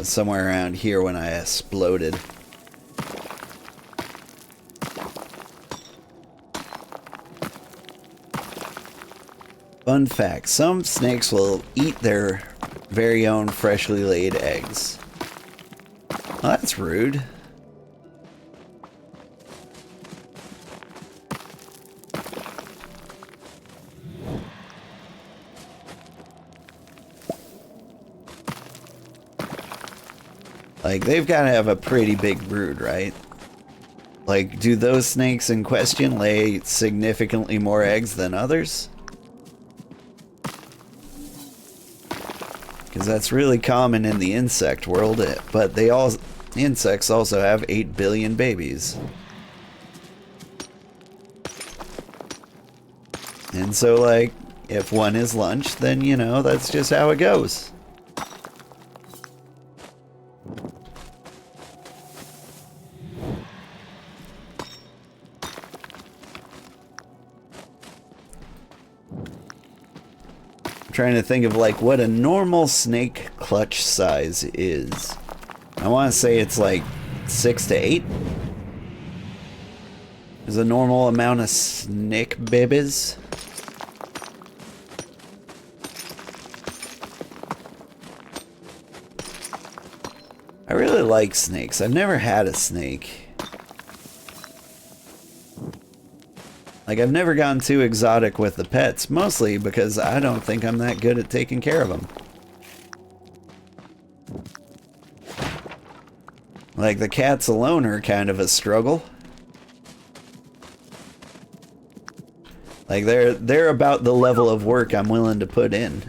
was somewhere around here when I exploded. Fun fact, some snakes will eat their very own freshly laid eggs. Well, that's rude. Like, they've got to have a pretty big brood, right? Like, do those snakes in question lay significantly more eggs than others? Because that's really common in the insect world, but insects also have 8 billion babies. And so, like, if one is lunch, then, you know, that's just how it goes. Trying to think of like what a normal snake clutch size is. I want to say it's like 6 to 8 is a normal amount of snake babies. I really like snakes. I've never had a snake. Like, I've never gotten too exotic with the pets, mostly because I don't think I'm that good at taking care of them. Like, the cats alone are kind of a struggle. Like, they're about the level of work I'm willing to put in.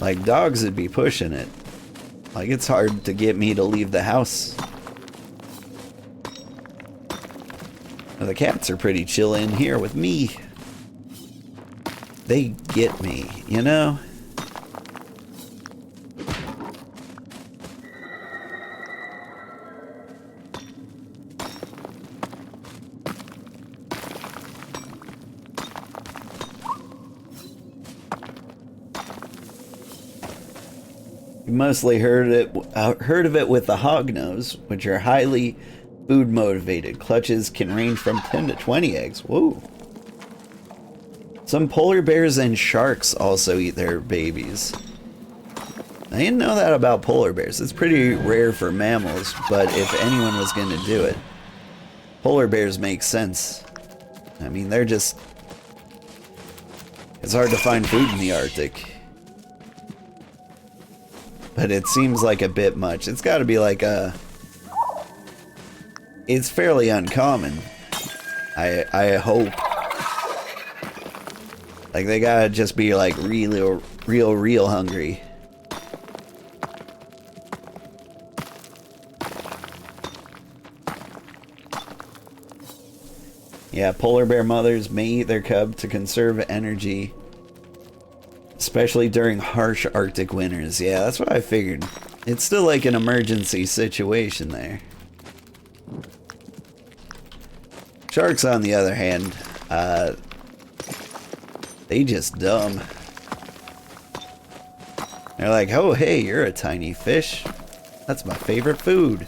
Like, dogs would be pushing it. Like, it's hard to get me to leave the house. The cats are pretty chill in here with me. They get me, you know? You mostly heard of it with the hognose, which are highly food motivated. Clutches can range from 10 to 20 eggs. Whoa. Some polar bears and sharks also eat their babies. I didn't know that about polar bears. It's pretty rare for mammals, but if anyone was going to do it, polar bears make sense. I mean, they're just... It's hard to find food in the Arctic. But it seems like a bit much. It's got to be like a... It's fairly uncommon. I hope. Like, they gotta just be like real hungry. Yeah, polar bear mothers may eat their cub to conserve energy, especially during harsh Arctic winters. Yeah, that's what I figured. It's still like an emergency situation there. Sharks, on the other hand, they just dumb. They're like, oh, hey, you're a tiny fish. That's my favorite food.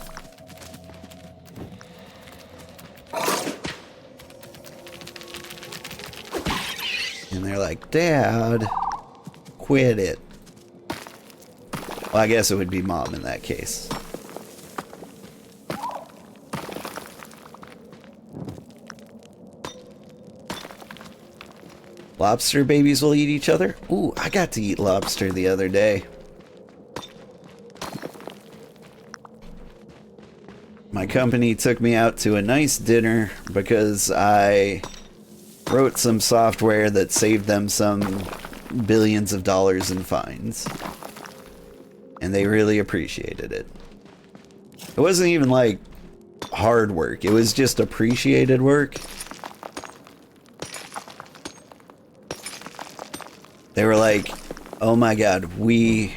And they're like, Dad, quit it. Well, I guess it would be Mom in that case. Lobster babies will eat each other? Ooh, I got to eat lobster the other day. My company took me out to a nice dinner because I wrote some software that saved them some billions of dollars in fines. And they really appreciated it. It wasn't even like hard work, it was just appreciated work. They were like, oh my god, we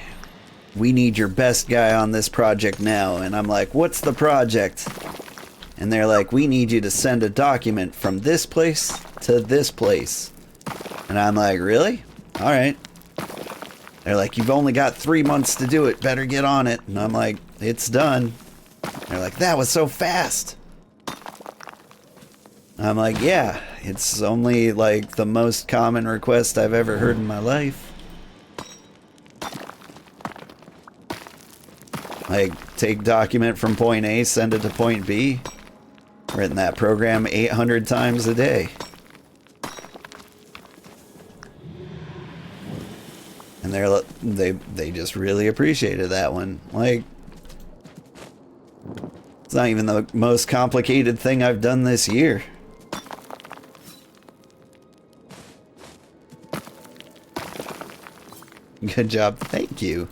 need your best guy on this project now. And I'm like, what's the project? And they're like, we need you to send a document from this place to this place. And I'm like, really? Alright. They're like, you've only got 3 months to do it. Better get on it. And I'm like, it's done. They're like, that was so fast. I'm like, yeah, it's only like the most common request I've ever heard in my life. Like, take document from point A, send it to point B. Written that program 800 times a day. And they just really appreciated that one. Like, it's not even the most complicated thing I've done this year. Good job. Thank you.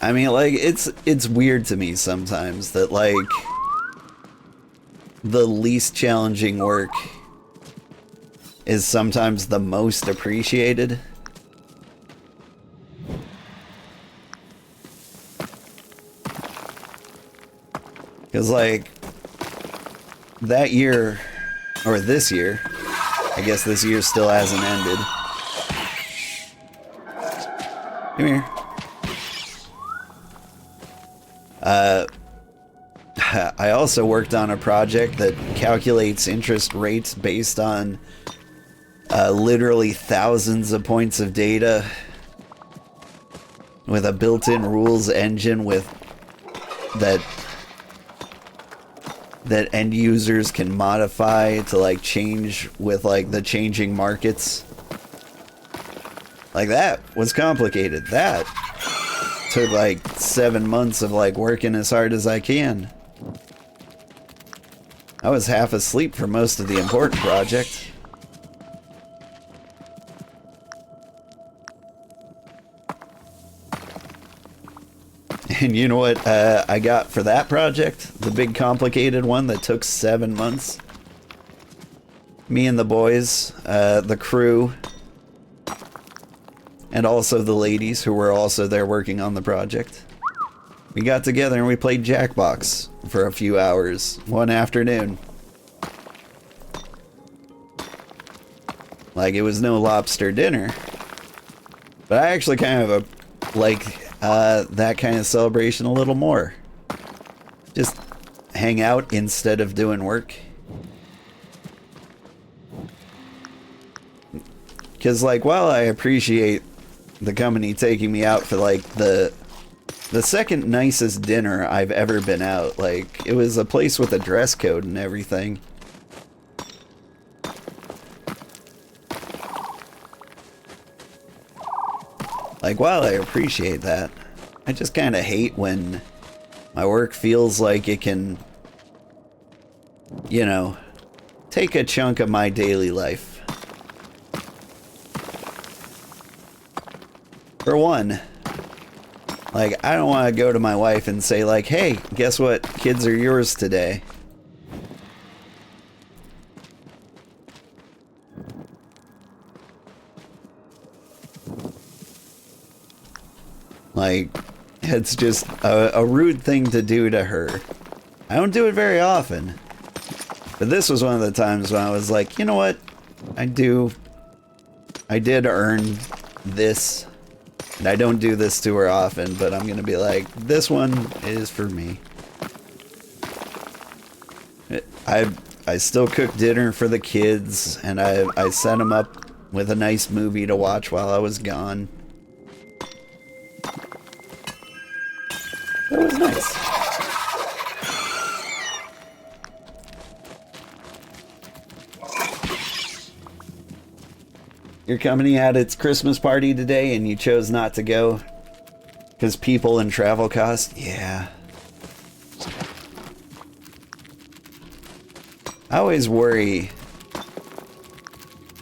I mean, like, it's weird to me sometimes that, like, the least challenging work is sometimes the most appreciated. Because, like, that year, or this year, I guess this year still hasn't ended. Come here. I also worked on a project that calculates interest rates based on literally thousands of points of data with a built-in rules engine that end users can modify to like change with like the changing markets. Like, that was complicated. That took like 7 months of like working as hard as I can. I was half asleep for most of the important project. And you know what I got for that project? The big complicated one that took 7 months? Me and the boys, the crew, and also the ladies who were also there working on the project. We got together and we played Jackbox for a few hours one afternoon. Like, it was no lobster dinner, but I actually kind of like that kind of celebration a little more. Just hang out instead of doing work. Because, like, while I appreciate the company taking me out for like the second nicest dinner I've ever been out, like, it was a place with a dress code and everything. Like, while I appreciate that, I just kind of hate when my work feels like it can, you know, take a chunk of my daily life. For one, like, I don't want to go to my wife and say, like, hey, guess what? Kids are yours today. Like, it's just a rude thing to do to her. I don't do it very often. But this was one of the times when I was like, you know what? I did earn this. And I don't do this to her often, but I'm gonna be like, this one is for me. I still cook dinner for the kids, and I set them up with a nice movie to watch while I was gone. That was nice. Your company had its Christmas party today and you chose not to go because people and travel costs? Yeah. I always worry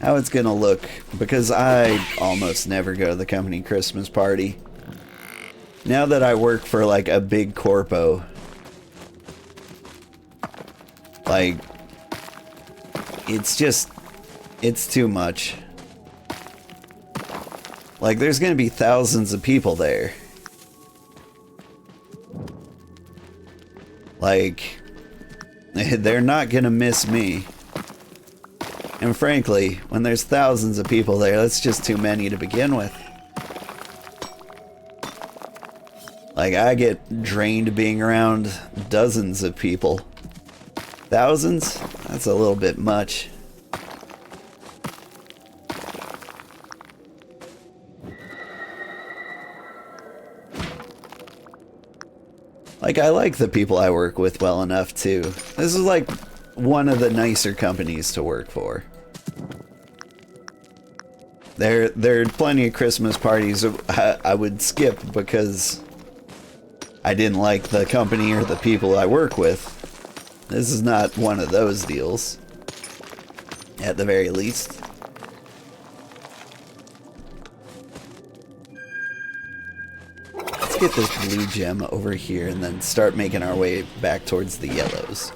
how it's gonna look because I almost never go to the company Christmas party. Now that I work for like a big corpo, like, it's too much. Like, there's gonna be thousands of people there. Like, they're not gonna miss me. And frankly, when there's thousands of people there, that's just too many to begin with. Like, I get drained being around dozens of people. Thousands? That's a little bit much. Like, I like the people I work with well enough, too. This is, like, one of the nicer companies to work for. There are plenty of Christmas parties I would skip because I didn't like the company or the people I work with. This is not one of those deals, at the very least. Let's get this blue gem over here and then start making our way back towards the yellows.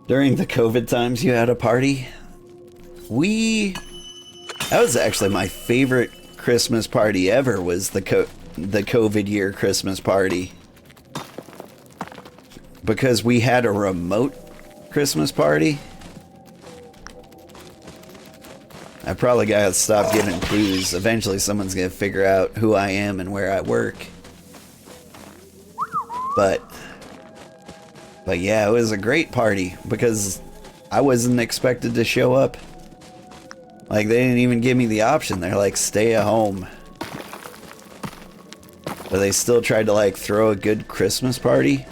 During the COVID times you had a party? That was actually my favorite Christmas party ever, was the COVID year Christmas party. Because we had a remote Christmas party. I probably gotta stop giving clues. Eventually someone's gonna figure out who I am and where I work. But yeah, it was a great party because I wasn't expected to show up. Like, they didn't even give me the option. They're like, stay at home. But they still tried to, like, throw a good Christmas party.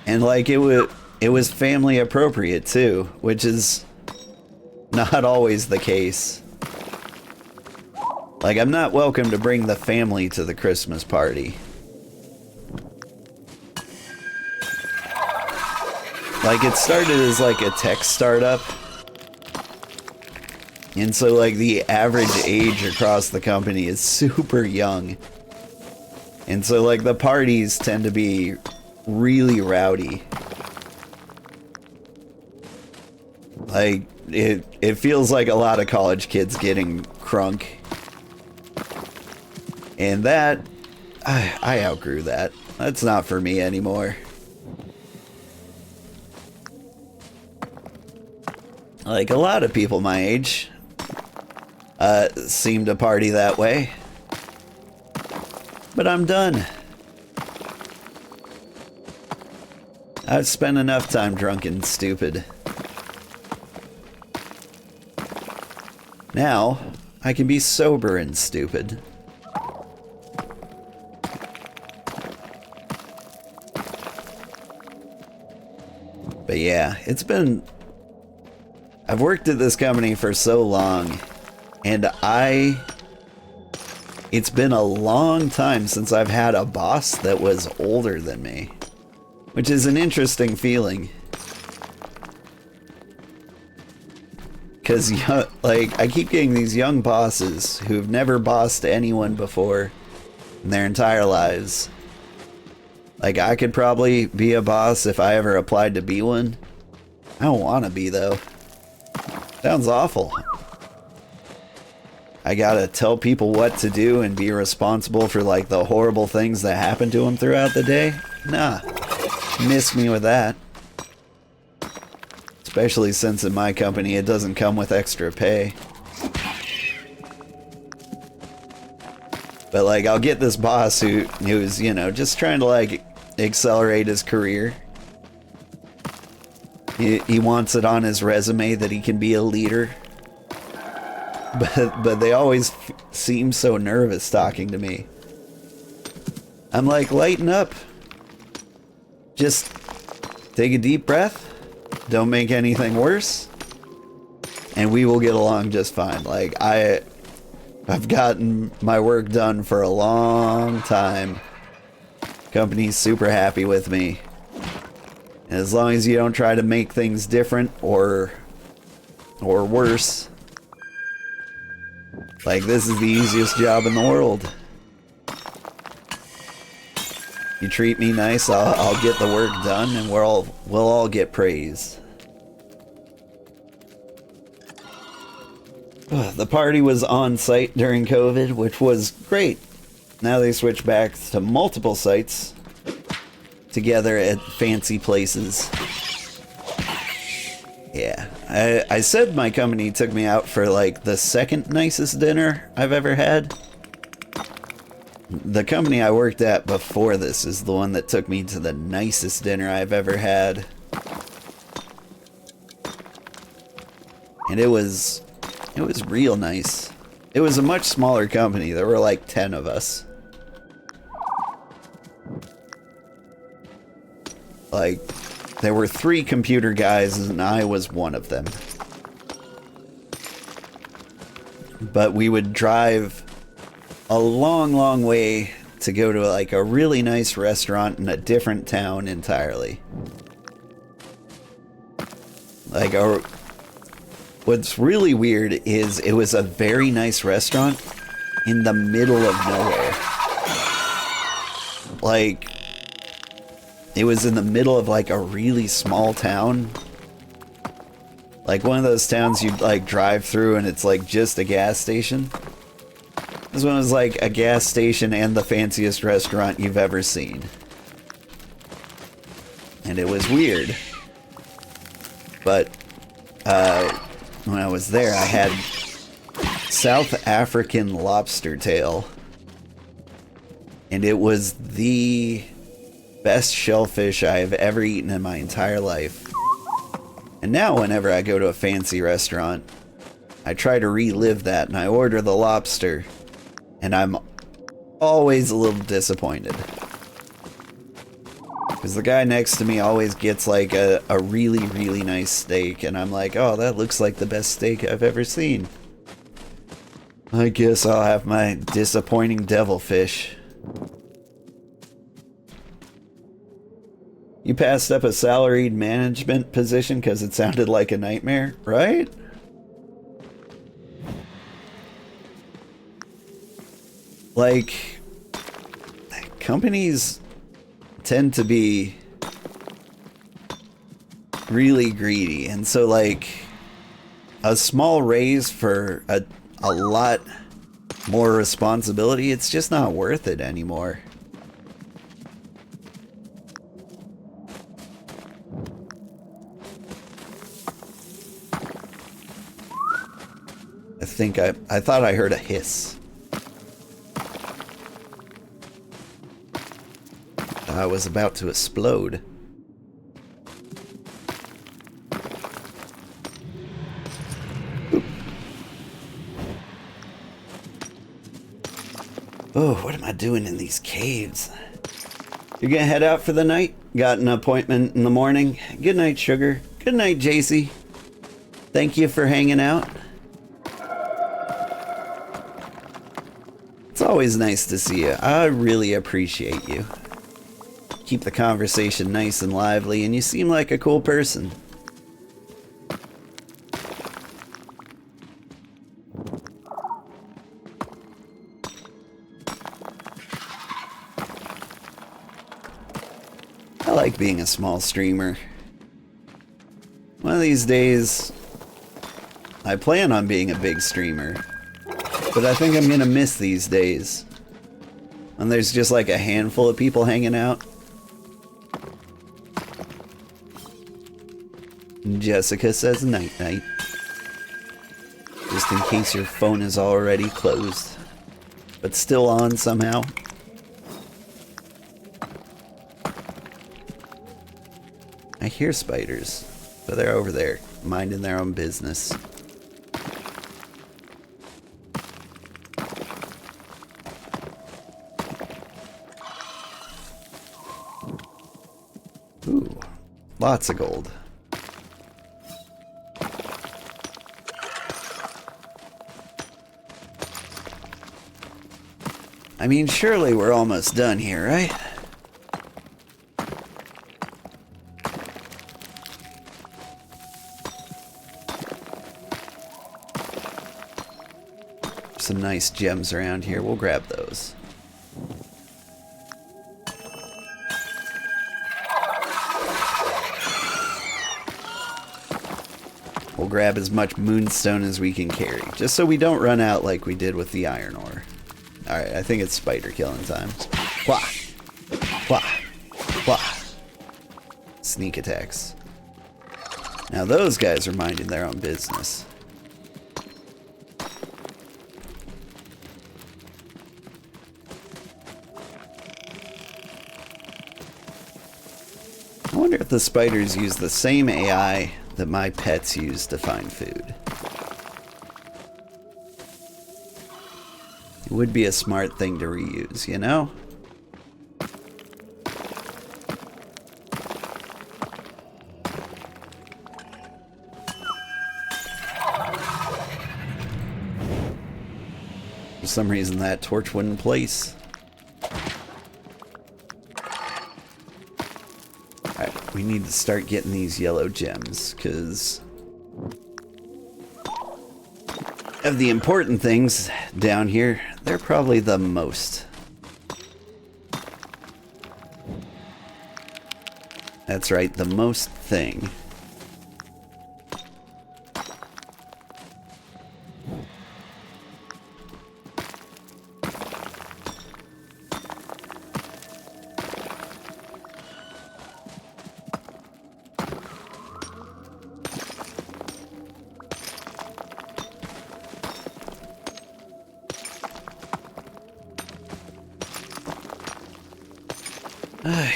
And, like, it was family appropriate, too, which is not always the case. Like, I'm not welcome to bring the family to the Christmas party. Like, it started as, like, a tech startup. And so, like, the average age across the company is super young. And so, like, the parties tend to be really rowdy. Like, it feels like a lot of college kids getting crunk. And that, I outgrew that. That's not for me anymore. Like, a lot of people my age seem to party that way. But I'm done. I've spent enough time drunk and stupid. Now, I can be sober and stupid. But yeah, I've worked at this company for so long, and it's been a long time since I've had a boss that was older than me, which is an interesting feeling. Because, like, I keep getting these young bosses who've never bossed anyone before in their entire lives. Like, I could probably be a boss if I ever applied to be one. I don't want to be, though. Sounds awful. I gotta tell people what to do and be responsible for, like, the horrible things that happen to them throughout the day? Nah. Miss me with that. Especially since in my company it doesn't come with extra pay. But, like, I'll get this boss who's, you know, just trying to, like, accelerate his career. He wants it on his resume that he can be a leader. But they always seem so nervous talking to me. I'm like, lighten up. Just take a deep breath. Don't make anything worse. And we will get along just fine. Like, I've gotten my work done for a long time. Company's super happy with me. And as long as you don't try to make things different or worse. Like, this is the easiest job in the world. You treat me nice, I'll get the work done, and we'll all get praise. The party was on site during COVID, which was great. Now they switch back to multiple sites together at fancy places. Yeah, I said my company took me out for like the second nicest dinner I've ever had. The company I worked at before this is the one that took me to the nicest dinner I've ever had. And it was real nice. It was a much smaller company. There were like 10 of us. Like, there were 3 computer guys and I was one of them. But we would drive a long, long way to go to like a really nice restaurant in a different town entirely. Like, what's really weird is it was a very nice restaurant in the middle of nowhere. Like, it was in the middle of like a really small town. Like one of those towns you'd like drive through and it's like just a gas station. This one was like a gas station and the fanciest restaurant you've ever seen. And it was weird. But when I was there, I had South African lobster tail. And it was the best shellfish I have ever eaten in my entire life. And now whenever I go to a fancy restaurant, I try to relive that and I order the lobster. And I'm always a little disappointed. Because the guy next to me always gets like a really, really nice steak. And I'm like, oh, that looks like the best steak I've ever seen. I guess I'll have my disappointing devilfish. You passed up a salaried management position because it sounded like a nightmare, right? Like, companies tend to be really greedy, and so like a small raise for a lot more responsibility, it's just not worth it anymore. I thought I heard a hiss. I was about to explode. Oop. Oh, what am I doing in these caves? You're gonna head out for the night? Got an appointment in the morning. Good night, Sugar. Good night, JC. Thank you for hanging out. It's always nice to see you. I really appreciate you. Keep the conversation nice and lively, and you seem like a cool person. I like being a small streamer. One of these days, I plan on being a big streamer. But I think I'm gonna miss these days. And there's just like a handful of people hanging out. Jessica says night-night. Just in case your phone is already closed. But still on somehow. I hear spiders. But they're over there, minding their own business. Ooh, lots of gold. I mean, surely we're almost done here, right? Some nice gems around here. We'll grab those. We'll grab as much moonstone as we can carry, just so we don't run out like we did with the iron ore. Alright, I think it's spider killing time. Wah! Wah! Wah! Sneak attacks. Now those guys are minding their own business. I wonder if the spiders use the same AI that my pets use to find food. It would be a smart thing to reuse, you know? For some reason that torch wouldn't place. Alright, we need to start getting these yellow gems, because of the important things down here, they're probably the most. That's right, the most thing.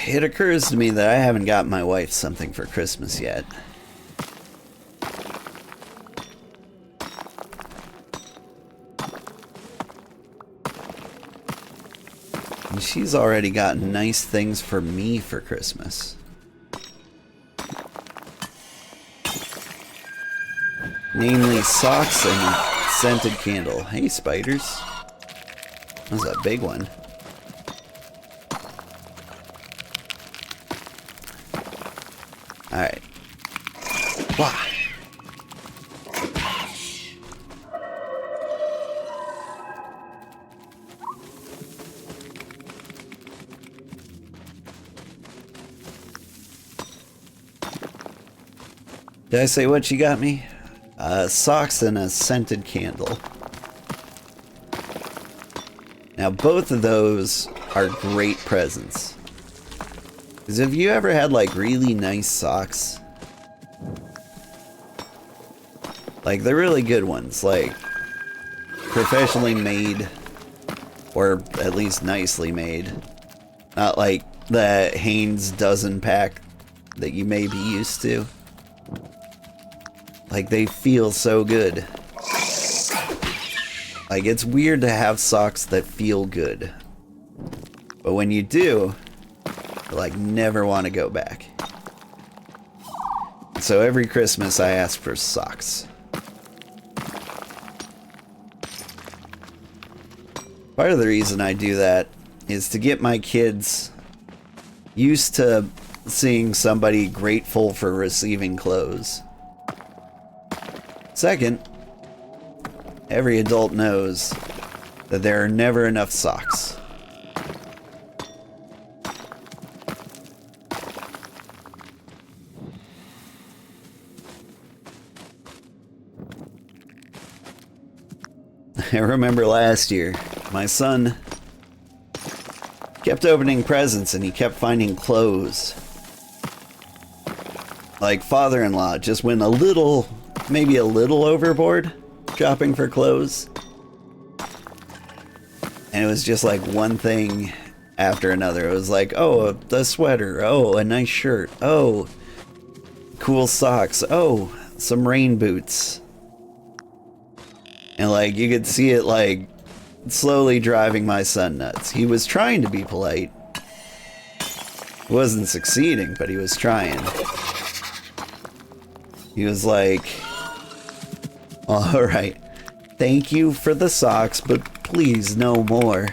It occurs to me that I haven't got my wife something for Christmas yet. And she's already got nice things for me for Christmas. Namely socks and a scented candle. Hey, spiders. That was a big one. Alright. Wah! Did I say what she got me? Socks and a scented candle. Now both of those are great presents. Because have you ever had like really nice socks? Like they're really good ones, like professionally made, or at least nicely made. Not like the Hanes dozen pack that you may be used to. Like they feel so good. Like it's weird to have socks that feel good. But when you do, like never want to go back. So every Christmas I ask for socks. Part of the reason I do that is to get my kids used to seeing somebody grateful for receiving clothes. Second, every adult knows that there are never enough socks. I remember last year, my son kept opening presents and he kept finding clothes. Like father-in-law just went a little, maybe a little overboard shopping for clothes. And it was just like one thing after another. It was like, oh, a sweater. Oh, a nice shirt. Oh, cool socks. Oh, some rain boots. And like you could see it like slowly driving my son nuts. He was trying to be polite. He wasn't succeeding, but he was trying. He was like, alright, thank you for the socks, but please no more.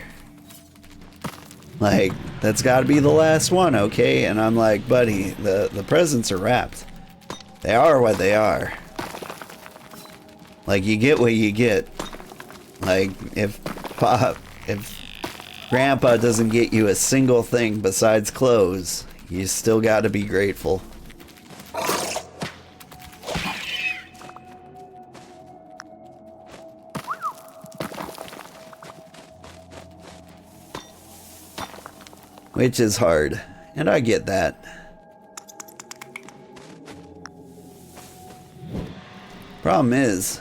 Like, that's gotta be the last one, okay? And I'm like, buddy, the presents are wrapped. They are what they are. Like, you get what you get. Like, if Grandpa doesn't get you a single thing besides clothes, you still gotta be grateful. which is hard, and I get that. Problem is,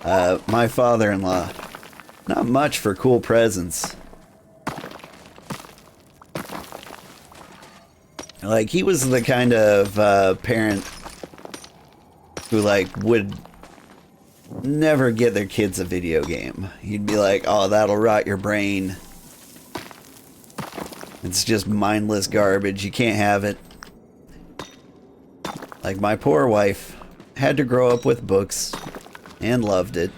my father-in-law, not much for cool presents. Like, he was the kind of parent who, like, would never get their kids a video game. He'd be like, oh, that'll rot your brain. It's just mindless garbage. You can't have it. Like, my poor wife had to grow up with books and loved it.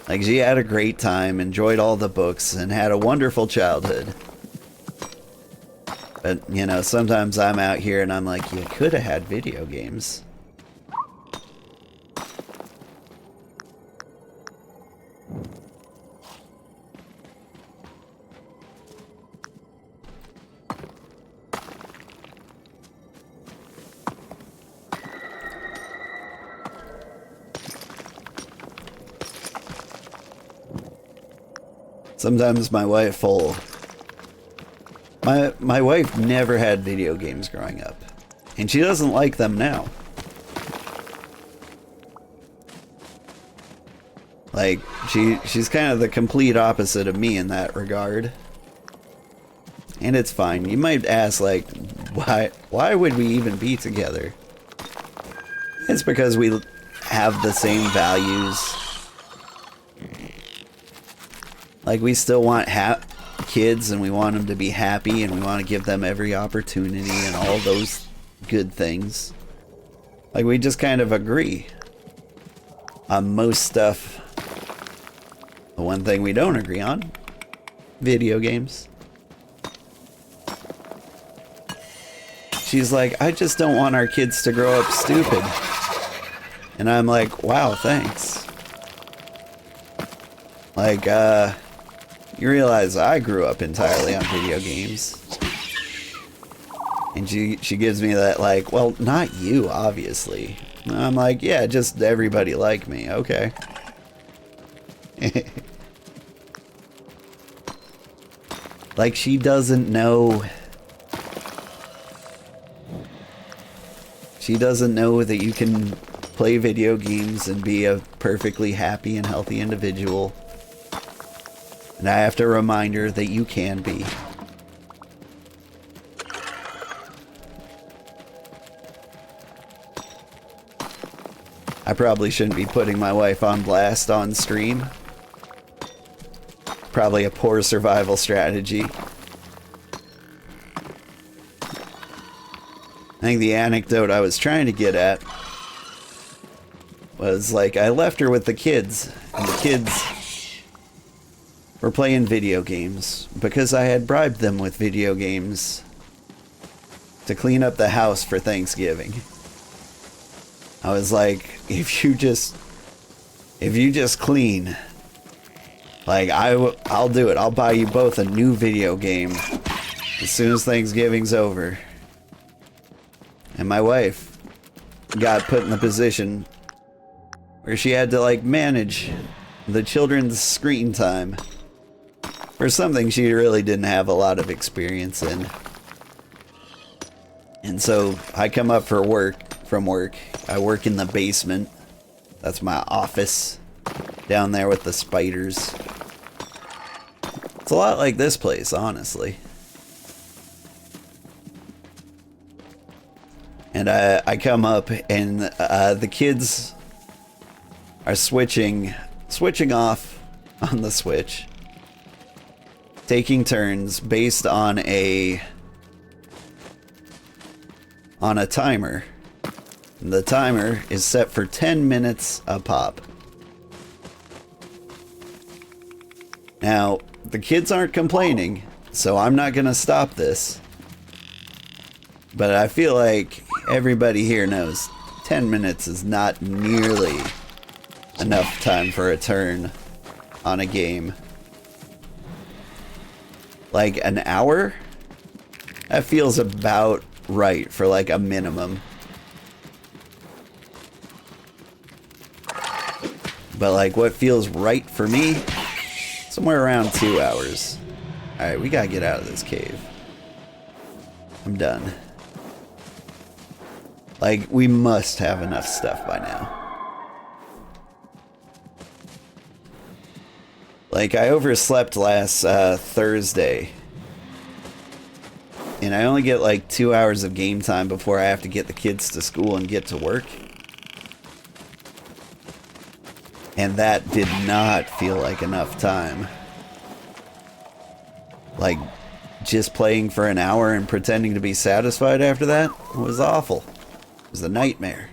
Like, she had a great time, enjoyed all the books, and had a wonderful childhood. But, you know, sometimes I'm out here and I'm like, you could have had video games. Sometimes my wife will... My wife never had video games growing up. And she doesn't like them now. Like, she's kind of the complete opposite of me in that regard. And it's fine. You might ask, like, why would we even be together? It's because we have the same values. Like, we still want kids, and we want them to be happy, and we want to give them every opportunity and all those good things. Like, we just kind of agree on most stuff. The one thing we don't agree on, video games. She's like, I just don't want our kids to grow up stupid. And I'm like, wow, thanks. Like, you realize I grew up entirely on video games. And she gives me that, like, well, not you, obviously. And I'm like, yeah, just everybody like me. Okay. Like, she doesn't know. She doesn't know that you can play video games and be a perfectly happy and healthy individual. And I have to remind her that you can be. I probably shouldn't be putting my wife on blast on stream. Probably a poor survival strategy. I think the anecdote I was trying to get at was, like, I left her with the kids, and the kids were playing video games because I had bribed them with video games to clean up the house for Thanksgiving. I was like, if you just clean, like, I'll do it. I'll buy you both a new video game as soon as Thanksgiving's over. And my wife got put in the position where she had to, like, manage the children's screen time for something she really didn't have a lot of experience in. And so I come up from work. I work in the basement. That's my office down there with the spiders. It's a lot like this place, honestly. And I come up, and the kids are switching off on the Switch, taking turns based on a timer. And the timer is set for 10 minutes a pop. Now, the kids aren't complaining, so I'm not gonna stop this. But I feel like everybody here knows 10 minutes is not nearly enough time for a turn on a game. Like, an hour? That feels about right for, like, a minimum. But, like, what feels right for me Somewhere around 2 hours. Alright, we gotta get out of this cave. I'm done. Like, we must have enough stuff by now. Like, I overslept last Thursday. And I only get like 2 hours of game time before I have to get the kids to school and get to work. And that did not feel like enough time. Like, just playing for an hour and pretending to be satisfied after that was awful. It was a nightmare.